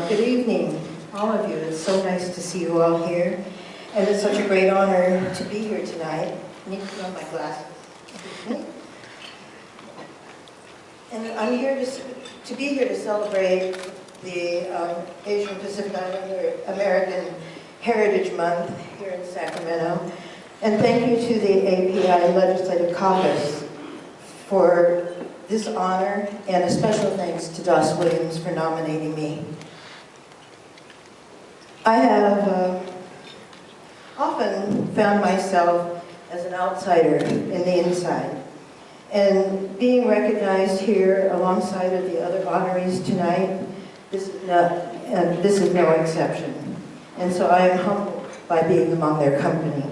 Good evening, all of you. It's so nice to see you all here. And it's such a great honor to be here tonight. I need to put on my glasses. And I'm here to be here to celebrate the Asian Pacific Islander American Heritage Month here in Sacramento. And thank you to the API Legislative Caucus for this honor, and a special thanks to Doss Williams for nominating me. I have often found myself as an outsider in the inside, and being recognized here alongside of the other honorees tonight, this is no exception. And so I am humbled by being among their company.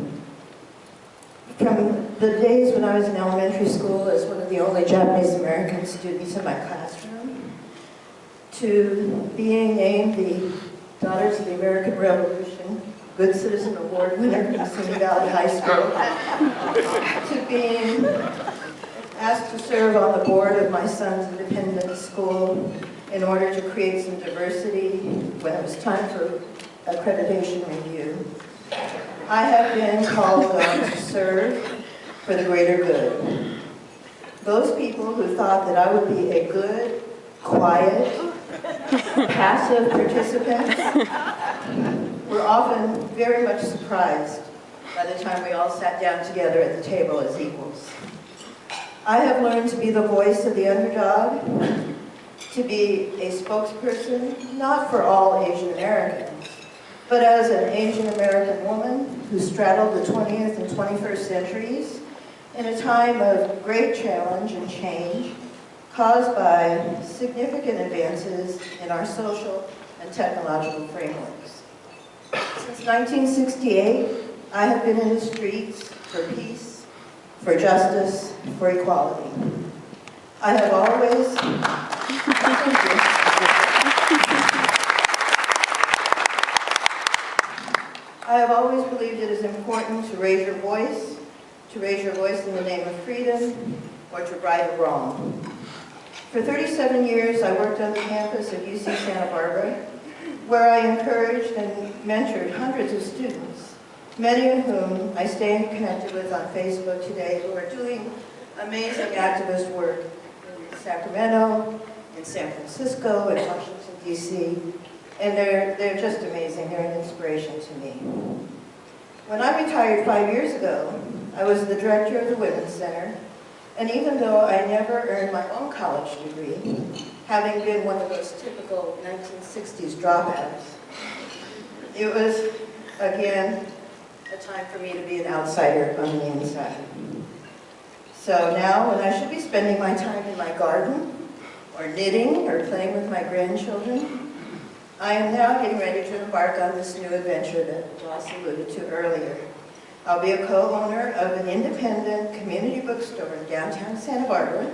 From the days when I was in elementary school as one of the only Japanese American students in my classroom, to being named the Daughters of the American Revolution Good Citizen Award winner from Simi Valley High School, to being asked to serve on the board of my son's independent school in order to create some diversity when it was time for accreditation review. I have been called on to serve for the greater good. Those people who thought that I would be a good, quiet, passive participant were often very much surprised by the time we all sat down together at the table as equals. I have learned to be the voice of the underdog, to be a spokesperson, not for all Asian Americans, but as an Asian American woman who straddled the 20th and 21st centuries in a time of great challenge and change caused by significant advances in our social and technological frameworks. Since 1968, I have been in the streets for peace, for justice, for equality. I have always believed it is important to raise your voice in the name of freedom, or to right a wrong. For 37 years, I worked on the campus of UC Santa Barbara, where I encouraged and mentored hundreds of students, many of whom I stay connected with on Facebook today, who are doing amazing activist work in Sacramento, in San Francisco, in Washington, D.C., and they're just amazing. They're an inspiration to me. When I retired 5 years ago, I was the director of the Women's Center, and even though I never earned my own college degree, having been one of those typical 1960s dropouts, it was, again, a time for me to be an outsider on the inside. So now, when I should be spending my time in my garden, or knitting, or playing with my grandchildren, I am now getting ready to embark on this new adventure that Ross alluded to earlier. I'll be a co-owner of an independent community bookstore in downtown Santa Barbara,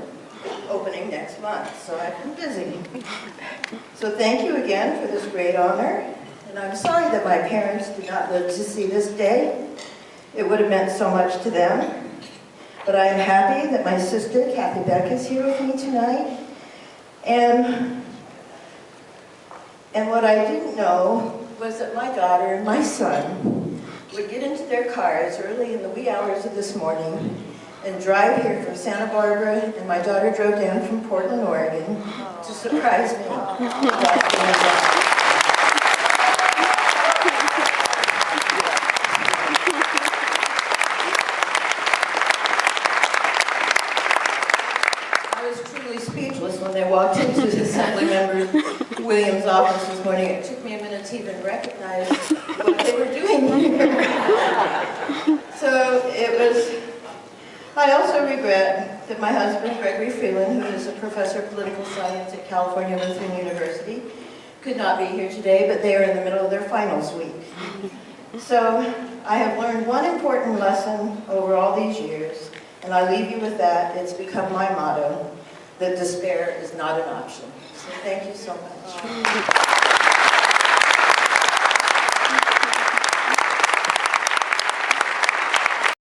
opening next month, so I've been busy. So thank you again for this great honor, and I'm sorry that my parents did not live to see this day. It would have meant so much to them. But I am happy that my sister, Kathy Beck, is here with me tonight. And what I didn't know was that my daughter and my son would get into their cars early in the wee hours of this morning and drive here from Santa Barbara, and my daughter drove down from Portland, Oregon to surprise me. I was truly speechless when they walked into the Assemblymember Williams' office this morning. It took me a minute to even recognize what they were doing here. So it was, I also regret that my husband, Gregory Freeland, who is a professor of political science at California Lutheran University, could not be here today, but they are in the middle of their finals week. So I have learned one important lesson over all these years, and I leave you with that. It's become my motto, that despair is not an option. So thank you so much.